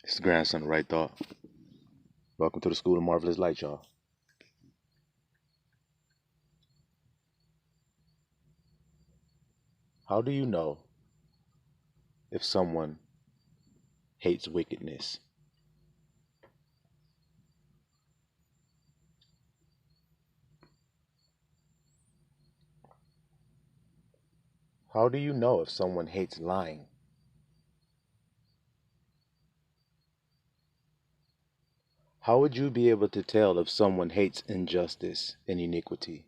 It's the grandson of Right Thought. Welcome to the School of Marvelous Light, y'all. How do you know if someone hates wickedness? How do you know if someone hates lying? How would you be able to tell if someone hates injustice and iniquity?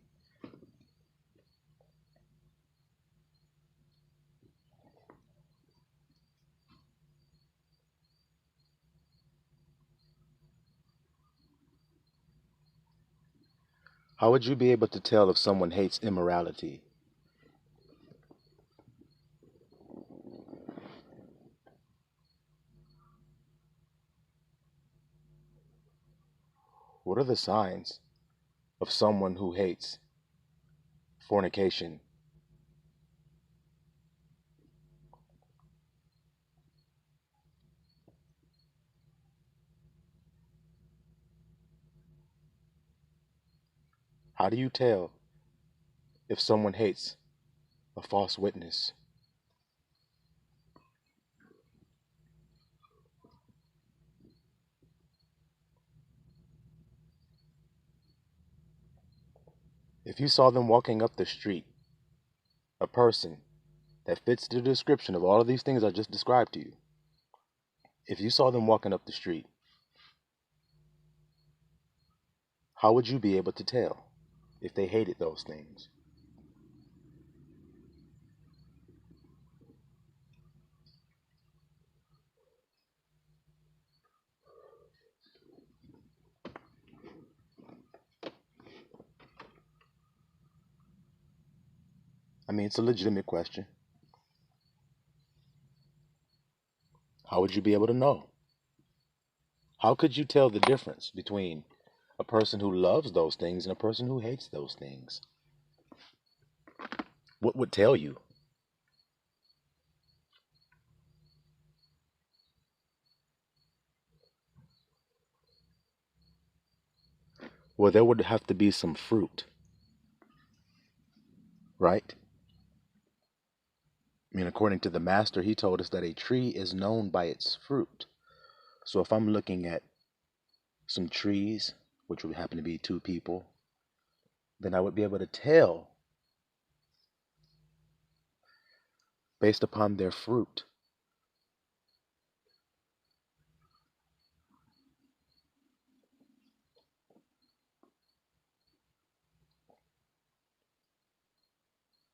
How would you be able to tell if someone hates immorality? What are the signs of someone who hates fornication? How do you tell if someone hates a false witness? If you saw them walking up the street, a person that fits the description of all of these things I just described to you, if you saw them walking up the street, how would you be able to tell if they hated those things? I mean, it's a legitimate question. How would you be able to know? How could you tell the difference between a person who loves those things and a person who hates those things? What would tell you? Well, there would have to be some fruit, right? I mean, according to the master, he told us that a tree is known by its fruit. So if I'm looking at some trees, which would happen to be two people, then I would be able to tell based upon their fruit.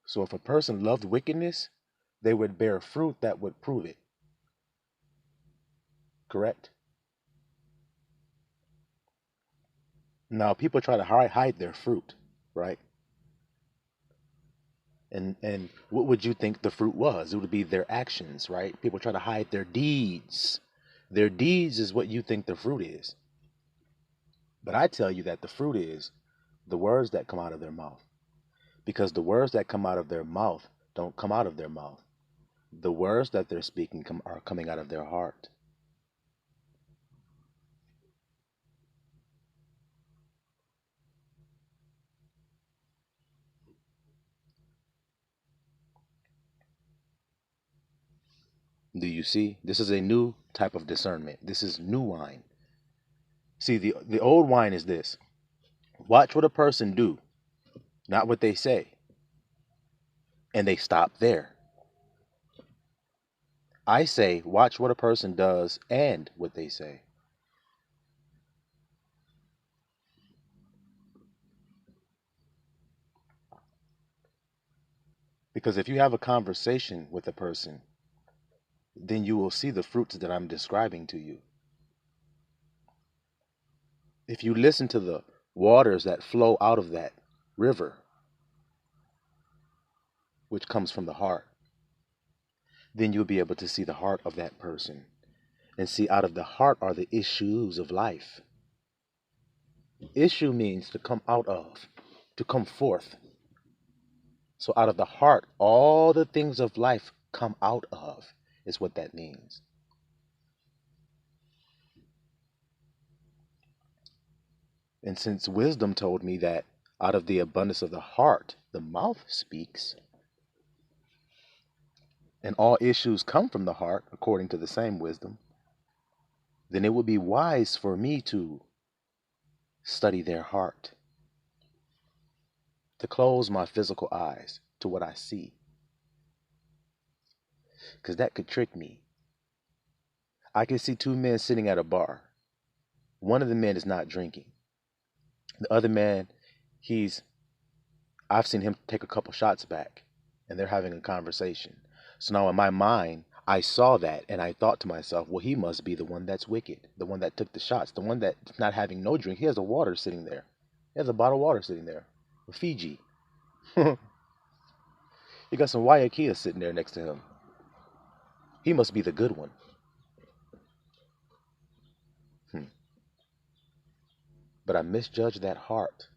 So if a person loved wickedness, they would bear fruit that would prove it. Correct? Now, people try to hide their fruit, right? And what would you think the fruit was? It would be their actions, right? People try to hide their deeds. Their deeds is what you think the fruit is. But I tell you that the fruit is the words that come out of their mouth. Because the words that come out of their mouth don't come out of their mouth. The words that they're speaking are coming out of their heart. Do you see? This is a new type of discernment. This is new wine. See, the old wine is this. Watch what a person do, not what they say. And they stop there. I say, watch what a person does and what they say. Because if you have a conversation with a person, then you will see the fruits that I'm describing to you. If you listen to the waters that flow out of that river, which comes from the heart, then you'll be able to see the heart of that person. And see, out of the heart are the issues of life. Issue means to come out of, to come forth. So out of the heart, all the things of life come out of, is what that means. And since wisdom told me that out of the abundance of the heart, the mouth speaks, and all issues come from the heart, according to the same wisdom, then it would be wise for me to study their heart, to close my physical eyes to what I see, because that could trick me. I can see two men sitting at a bar. One of the men is not drinking. The other man, I've seen him take a couple shots back, and they're having a conversation. So now in my mind, I saw that and I thought to myself, well, he must be the one that's wicked, the one that took the shots, the one that's not having no drink. He has a water sitting there. He has a bottle of water sitting there. Fiji. He got some Guayaquil sitting there next to him. He must be the good one. But I misjudged that heart.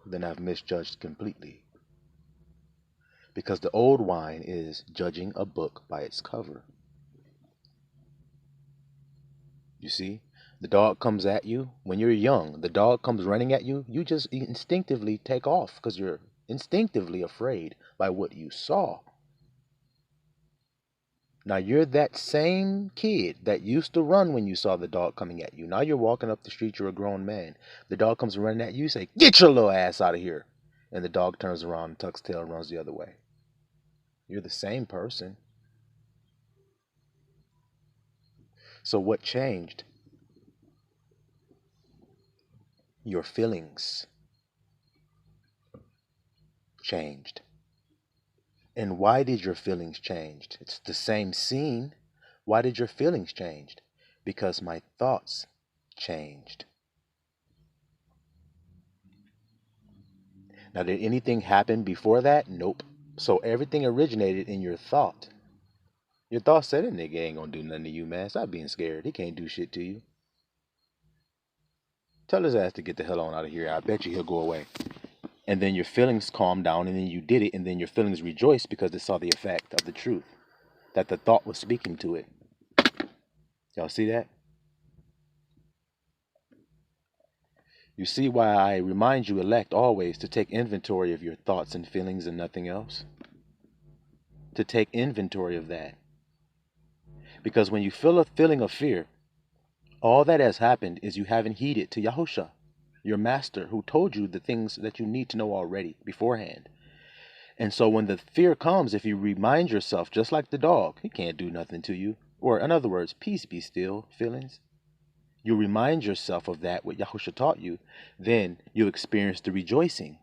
Then I've misjudged completely. Because the old wine is judging a book by its cover. You see, the dog comes at you. When you're young, the dog comes running at you. You just instinctively take off because you're instinctively afraid by what you saw. Now you're that same kid that used to run when you saw the dog coming at you. Now you're walking up the street, you're a grown man. The dog comes running at you, you say, "Get your little ass out of here." And the dog turns around and tucks tail and runs the other way. You're the same person. So what changed? Your feelings changed. And why did your feelings change? It's the same scene. Why did your feelings change? Because my thoughts changed. Now, did anything happen before that? Nope. So everything originated in your thought. Your thought said, "That nigga ain't gonna do nothing to you, man. Stop being scared. He can't do shit to you. Tell his ass to get the hell on out of here. I bet you he'll go away." And then your feelings calmed down, and then you did it, and then your feelings rejoiced because they saw the effect of the truth, that the thought was speaking to it. Y'all see that? You see why I remind you, elect, always to take inventory of your thoughts and feelings and nothing else? To take inventory of that. Because when you feel a feeling of fear, all that has happened is you haven't heeded to Yahusha, your master, who told you the things that you need to know already beforehand. And so when the fear comes, if you remind yourself, just like the dog, he can't do nothing to you. Or in other words, peace be still, feelings. You remind yourself of that, what Yahusha taught you, then you experience the rejoicing.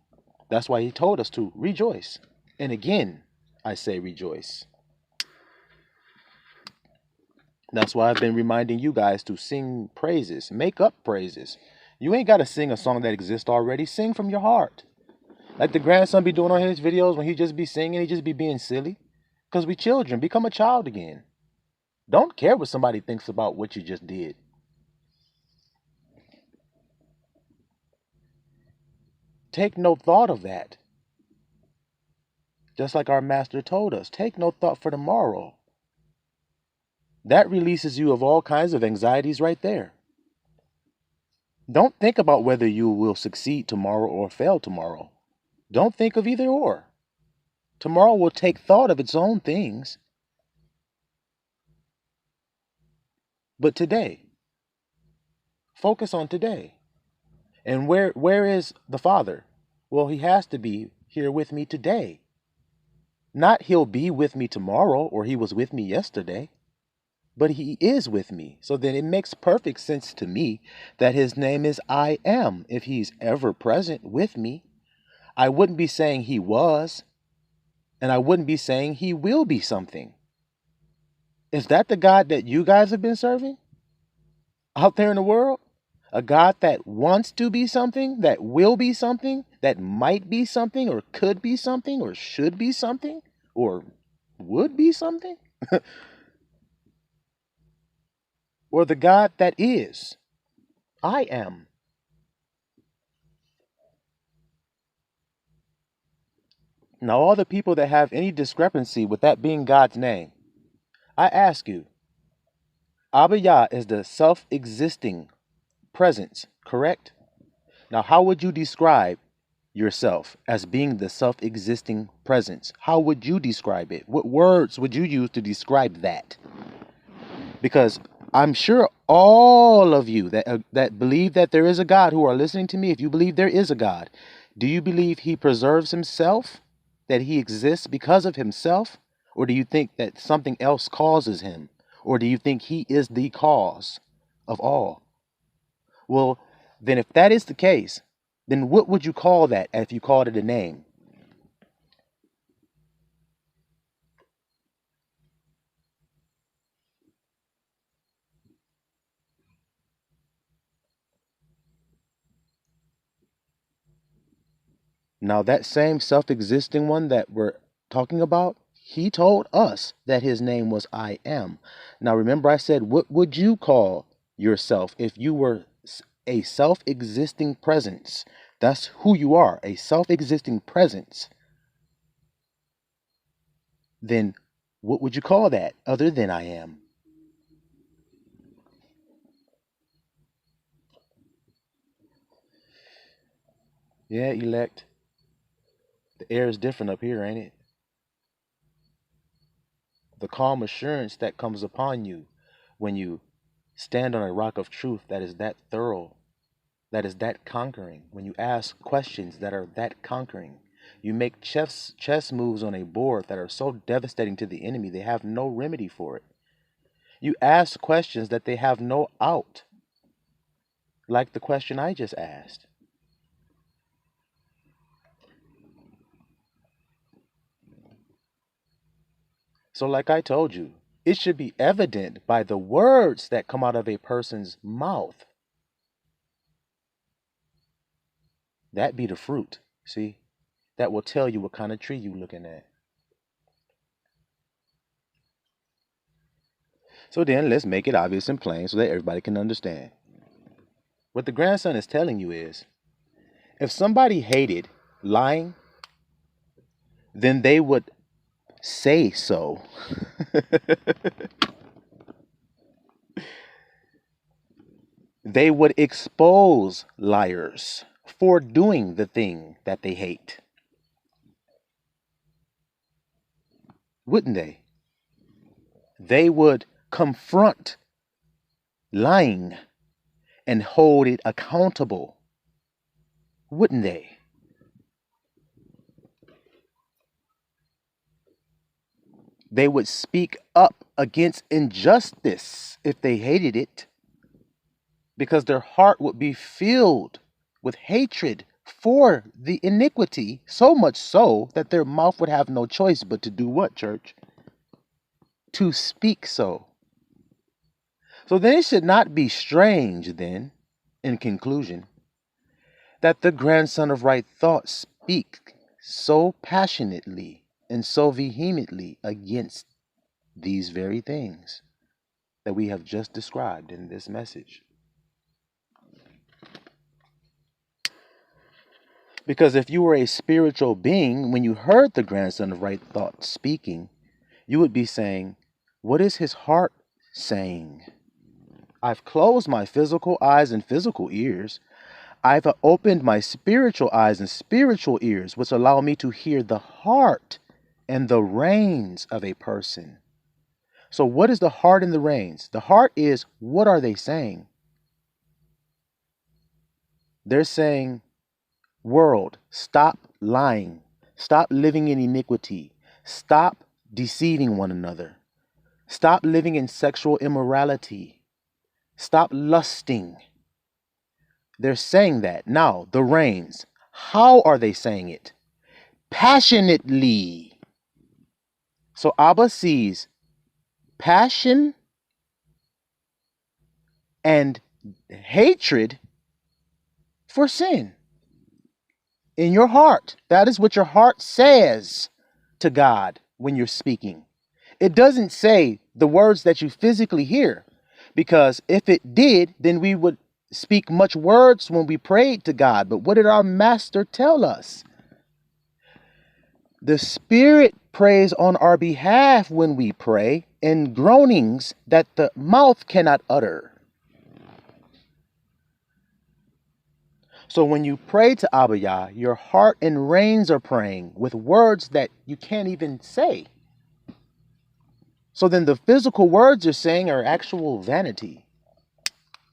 That's why he told us to rejoice. And again, I say rejoice. That's why I've been reminding you guys to sing praises, make up praises. You ain't got to sing a song that exists already. Sing from your heart. Like the grandson be doing on his videos when he just be singing, he just be being silly. Because we children, become a child again. Don't care what somebody thinks about what you just did. Take no thought of that. Just like our master told us, take no thought for tomorrow. That releases you of all kinds of anxieties right there. Don't think about whether you will succeed tomorrow or fail tomorrow. Don't think of either or. Tomorrow will take thought of its own things. But today, focus on today. And where is the Father? Well, he has to be here with me today. Not he'll be with me tomorrow or he was with me yesterday. But he is with me. So then it makes perfect sense to me that his name is I am. If he's ever present with me, I wouldn't be saying he was, and I wouldn't be saying he will be something. Is that the God that you guys have been serving out there in the world? A God that wants to be something, that will be something, that might be something, or could be something, or should be something, or would be something? Or the God that is, I am. Now, all the people that have any discrepancy with that being God's name, I ask you, Abba Yah is the self-existing presence, correct? Now, how would you describe yourself as being the self-existing presence? How would you describe it? What words would you use to describe that? Because I'm sure all of you that believe that there is a God who are listening to me, if you believe there is a God, do you believe he preserves himself, that he exists because of himself? Or do you think that something else causes him? Or do you think he is the cause of all? Well, then if that is the case, then what would you call that if you called it a name? Now, that same self-existing one that we're talking about, he told us that his name was I am. Now, remember I said, what would you call yourself if you were a self-existing presence? That's who you are, a self-existing presence. Then what would you call that other than I am? Yeah, elect. The air is different up here, ain't it? The calm assurance that comes upon you when you stand on a rock of truth that is that thorough, that is that conquering. When you ask questions that are that conquering, you make chess moves on a board that are so devastating to the enemy, they have no remedy for it. You ask questions that they have no out, like the question I just asked. So, like I told you, it should be evident by the words that come out of a person's mouth. That be the fruit, see? That will tell you what kind of tree you looking at. So then let's make it obvious and plain so that everybody can understand. What the grandson is telling you is, if somebody hated lying, then they would say so. They would expose liars for doing the thing that they hate. Wouldn't they? They would confront lying and hold it accountable. Wouldn't they? They would speak up against injustice if they hated it, because their heart would be filled with hatred for the iniquity, so much so that their mouth would have no choice but to do what, church? To speak so. So then it should not be strange, then, in conclusion, that the grandson of right thought speak so passionately and so vehemently against these very things that we have just described in this message. Because if you were a spiritual being, when you heard the grandson of right thought speaking, you would be saying, what is his heart saying? I've closed my physical eyes and physical ears. I've opened my spiritual eyes and spiritual ears, which allow me to hear the heart and the reins of a person. So what is the heart and the reins? The heart is, what are they saying? They're saying, world, stop lying. Stop living in iniquity. Stop deceiving one another. Stop living in sexual immorality. Stop lusting. They're saying that. Now, the reins. How are they saying it? Passionately. So Abba sees passion and hatred for sin in your heart. That is what your heart says to God when you're speaking. It doesn't say the words that you physically hear, because if it did, then we would speak much words when we prayed to God. But what did our master tell us? The Spirit prays on our behalf when we pray, and groanings that the mouth cannot utter. So when you pray to Abba Yah, your heart and reins are praying with words that you can't even say. So then the physical words you're saying are actual vanity.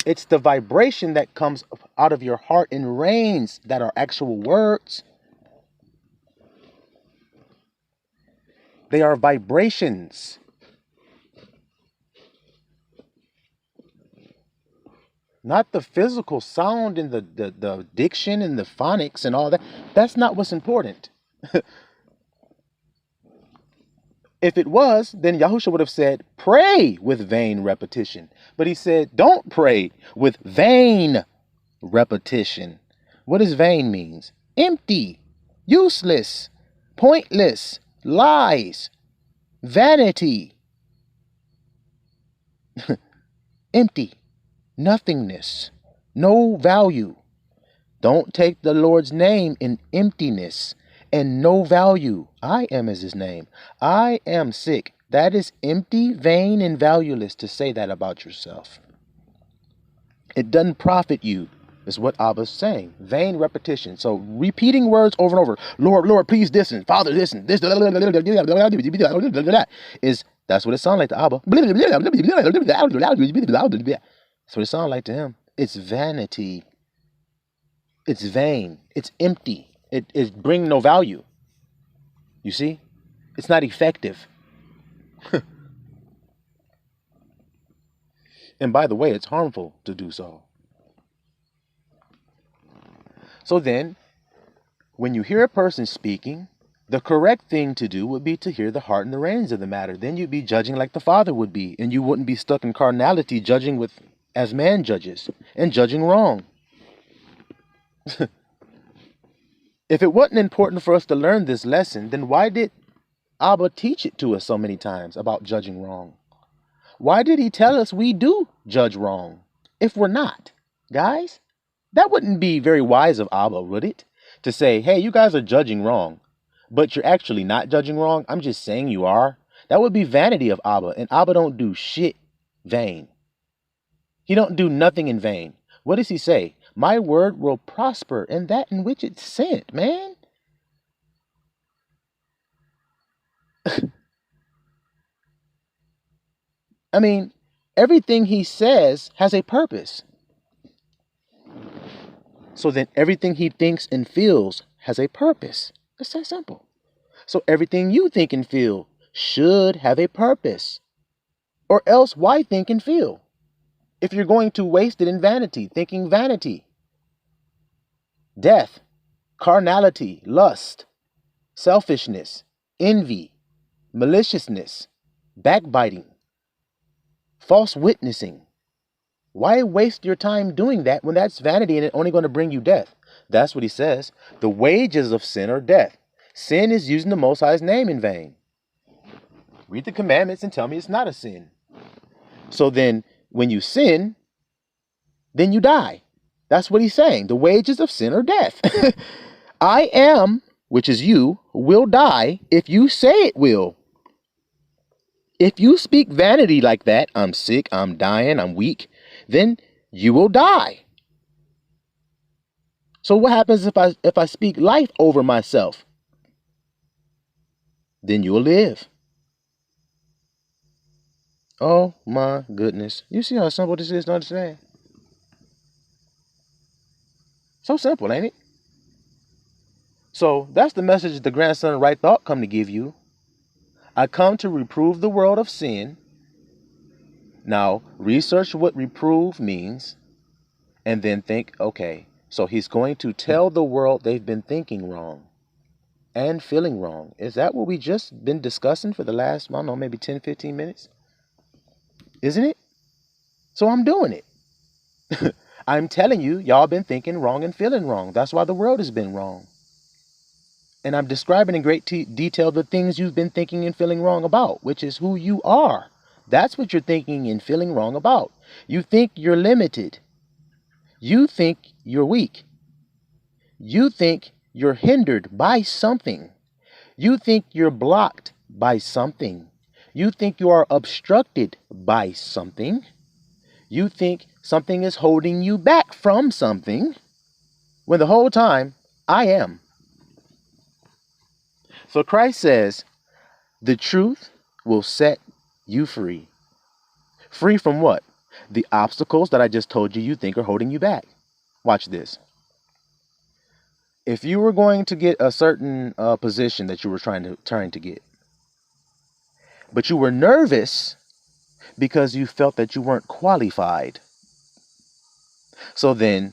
It's the vibration that comes out of your heart and reins that are actual words. They are vibrations. Not the physical sound and the diction and the phonics and all that. That's not what's important. If it was, then Yahusha would have said, pray with vain repetition. But he said, don't pray with vain repetition. What does vain means? Empty, useless, pointless, lies, vanity, empty, nothingness, no value. Don't take the Lord's name in emptiness and no value. I am is his name. I am sick. That is empty, vain, and valueless to say that about yourself. It doesn't profit you, is what Abba's saying. Vain repetition. So repeating words over and over. Lord, Lord, please listen. Father, listen. This is, that's what it sounds like to Abba. That's what it sounds like to him. It's vanity. It's vain. It's empty. It brings no value. You see? It's not effective. And by the way, it's harmful to do so. So then, when you hear a person speaking, the correct thing to do would be to hear the heart and the reins of the matter. Then you'd be judging like the Father would be, and you wouldn't be stuck in carnality, judging with as man judges, and judging wrong. If it wasn't important for us to learn this lesson, then why did Abba teach it to us so many times about judging wrong? Why did he tell us we do judge wrong if we're not? Guys, that wouldn't be very wise of Abba, would it? To say, hey, you guys are judging wrong, but you're actually not judging wrong. I'm just saying you are. That would be vanity of Abba, and Abba don't do shit vain. He don't do nothing in vain. What does he say? My word will prosper in that in which it's sent, man. I mean, everything he says has a purpose. So then everything he thinks and feels has a purpose. It's that simple. So everything you think and feel should have a purpose. Or else why think and feel? If you're going to waste it in vanity, thinking vanity. Death, carnality, lust, selfishness, envy, maliciousness, backbiting, false witnessing. Why waste your time doing that when that's vanity and it's only going to bring you death? That's what he says. The wages of sin are death. Sin is using the Most High's name in vain. Read the commandments and tell me it's not a sin. So then when you sin, then you die. That's what he's saying. The wages of sin are death. I am, which is you, will die if you say it will. If you speak vanity like that, I'm sick, I'm dying, I'm weak, then you will die. So what happens if I speak life over myself? Then you will live. Oh my goodness. You see how simple this is to understand? So simple, ain't it? So that's the message the grandson of right thought come to give you. I come to reprove the world of sin. Now, research what reprove means and then think, okay, so he's going to tell the world they've been thinking wrong and feeling wrong. Is that what we just been discussing for the last, I don't know, maybe 10, 15 minutes? Isn't it? So I'm doing it. I'm telling you, y'all been thinking wrong and feeling wrong. That's why the world has been wrong. And I'm describing in great detail the things you've been thinking and feeling wrong about, which is who you are. That's what you're thinking and feeling wrong about. You think you're limited. You think you're weak. You think you're hindered by something. You think you're blocked by something. You think you are obstructed by something. You think something is holding you back from something, when the whole time, I am. So Christ says, the truth will set you free. Free from what? The obstacles that I just told you think are holding you back. Watch this. If you were going to get a certain position that you were trying to get, but you were nervous because you felt that you weren't qualified, so then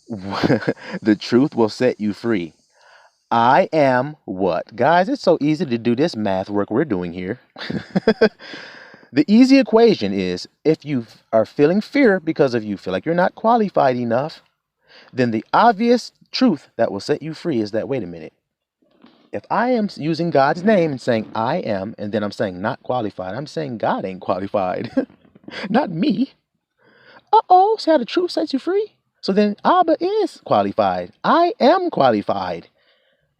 the truth will set you free. I am what? Guys, it's so easy to do this math work we're doing here. The easy equation is, if you are feeling fear because of you feel like you're not qualified enough, then the obvious truth that will set you free is that, wait a minute. If I am using God's name and saying I am, and then I'm saying not qualified, I'm saying God ain't qualified, not me. Uh-oh, see how the truth sets you free? So then Abba is qualified. I am qualified.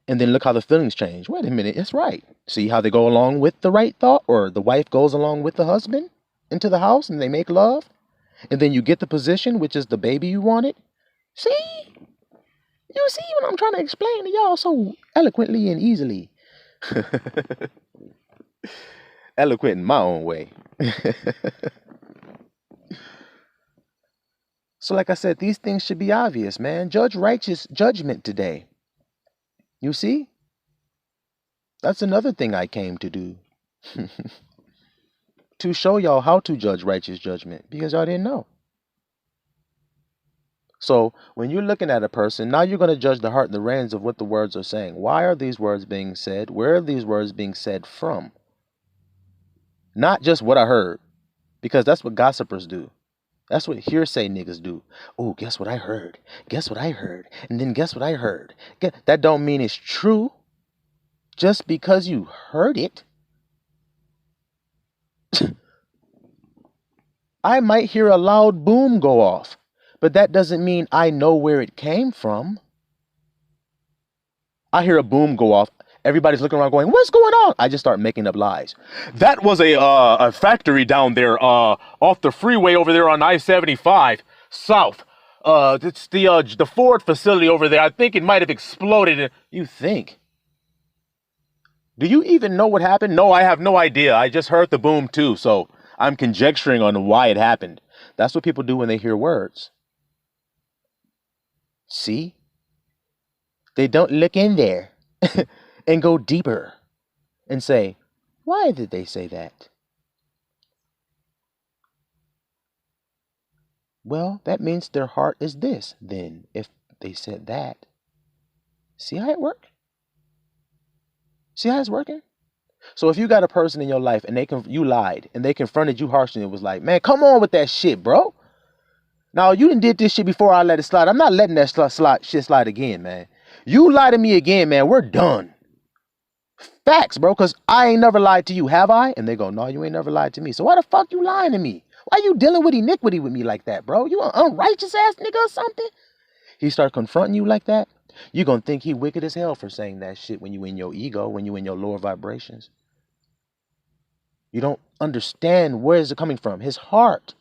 And then look how the feelings change. Wait a minute, it's right. See how they go along with the right thought, or the wife goes along with the husband into the house and they make love. And then you get the position, which is the baby you wanted. See? You see what I'm trying to explain to y'all so eloquently and easily. Eloquent in my own way. So like I said, these things should be obvious, man. Judge righteous judgment today. You see? That's another thing I came to do. To show y'all how to judge righteous judgment, because y'all didn't know. So when you're looking at a person, now you're going to judge the heart and the reins of what the words are saying. Why are these words being said? Where are these words being said from? Not just what I heard, because that's what gossipers do. That's what hearsay niggas do. Oh, guess what I heard? Guess what I heard? And then guess what I heard? That don't mean it's true. Just because you heard it. I might hear a loud boom go off, but that doesn't mean I know where it came from. I hear a boom go off. Everybody's looking around going, what's going on? I just start making up lies. That was a factory down there off the freeway over there on I-75 south. It's the Ford facility over there. I think it might have exploded. You think? Do you even know what happened? No, I have no idea. I just heard the boom too, so I'm conjecturing on why it happened. That's what people do when they hear words. See? They don't look in there and go deeper and say, why did they say that? Well, that means their heart is this, then, if they said that. See how it works? See how it's working? So if you got a person in your life and you lied and they confronted you harshly and it was like, man, come on with that shit, bro. Now, you done did this shit before I let it slide. I'm not letting that shit slide again, man. You lie to me again, man, we're done. Facts, bro, because I ain't never lied to you, have I? And they go, no, you ain't never lied to me. So why the fuck you lying to me? Why you dealing with iniquity with me like that, bro? You an unrighteous ass nigga or something? He start confronting you like that, you gonna think he wicked as hell for saying that shit when you in your ego, when you in your lower vibrations. You don't understand where is it coming from. His heart.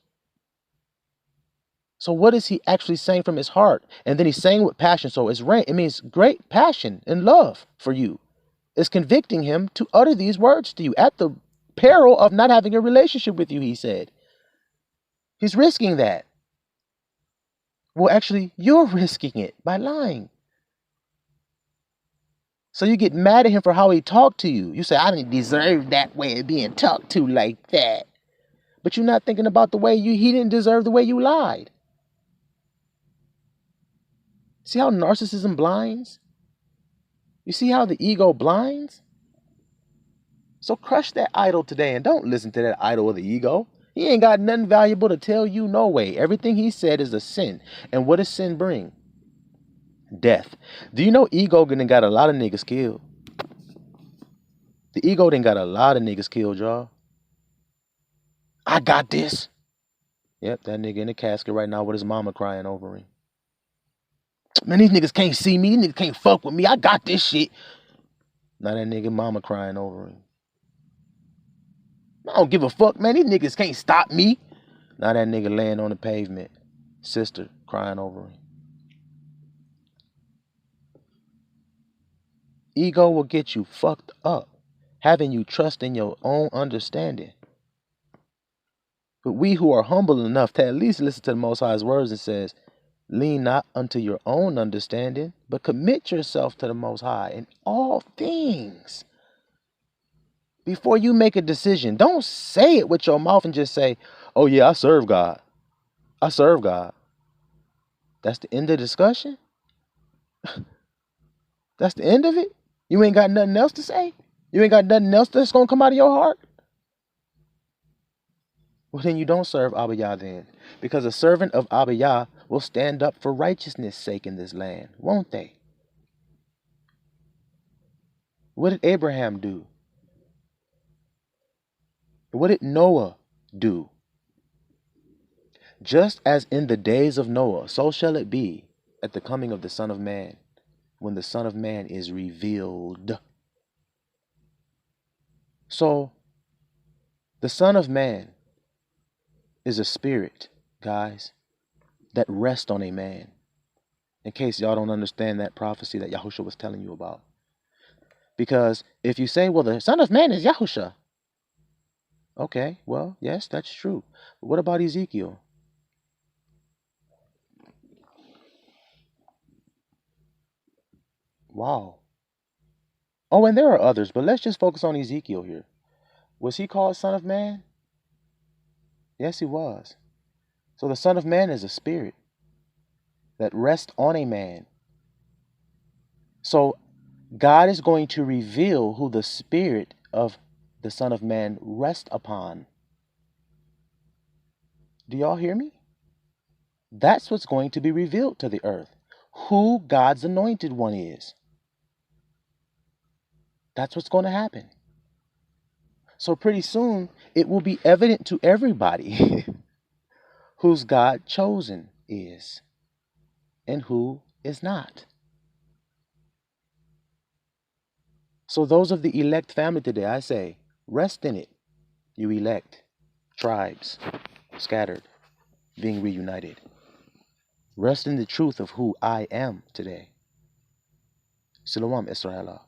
So what is he actually saying from his heart? And then he's saying with passion. So it means great passion and love for you. It's convicting him to utter these words to you at the peril of not having a relationship with you, he said. He's risking that. Well, actually, you're risking it by lying. So you get mad at him for how he talked to you. You say, I didn't deserve that way of being talked to like that. But you're not thinking about the way he didn't deserve the way you lied. See how narcissism blinds? You see how the ego blinds? So crush that idol today and don't listen to that idol of the ego. He ain't got nothing valuable to tell you, no way. Everything he said is a sin. And what does sin bring? Death. Do you know ego done got a lot of niggas killed? The ego done got a lot of niggas killed, y'all. I got this. Yep, that nigga in the casket right now with his mama crying over him. Man, these niggas can't see me. These niggas can't fuck with me. I got this shit. Now that nigga mama crying over him. don't give a fuck, man. These niggas can't stop me. Now that nigga laying on the pavement, sister crying over him. Ego will get you fucked up, having you trust in your own understanding. But we who are humble enough to at least listen to the Most High's words and says, lean not unto your own understanding, but commit yourself to the Most High in all things. Before you make a decision, don't say it with your mouth and just say, oh yeah, I serve God. I serve God. That's the end of the discussion? That's the end of it? You ain't got nothing else to say? You ain't got nothing else that's going to come out of your heart? Well, then you don't serve Abba Yah then. Because a servant of Abba Yah will stand up for righteousness' sake in this land, won't they? What did Abraham do? What did Noah do? Just as in the days of Noah, so shall it be at the coming of the Son of Man, when the Son of Man is revealed. So, the Son of Man is a spirit, guys, that rests on a man. In case y'all don't understand that prophecy that Yahushua was telling you about. Because if you say, well, the Son of Man is Yahushua. Okay, well, yes, that's true. But what about Ezekiel? Wow. Oh, and there are others, but let's just focus on Ezekiel here. Was he called Son of Man? Yes, he was. So the Son of Man is a spirit that rests on a man. So God is going to reveal who the spirit of the Son of Man rests upon. Do y'all hear me? That's what's going to be revealed to the earth. Who God's anointed one is. That's what's going to happen. So pretty soon, it will be evident to everybody whose God chosen is and who is not. So those of the elect family today, I say, rest in it. You elect tribes scattered, being reunited. Rest in the truth of who I am today. Shalom, Israel.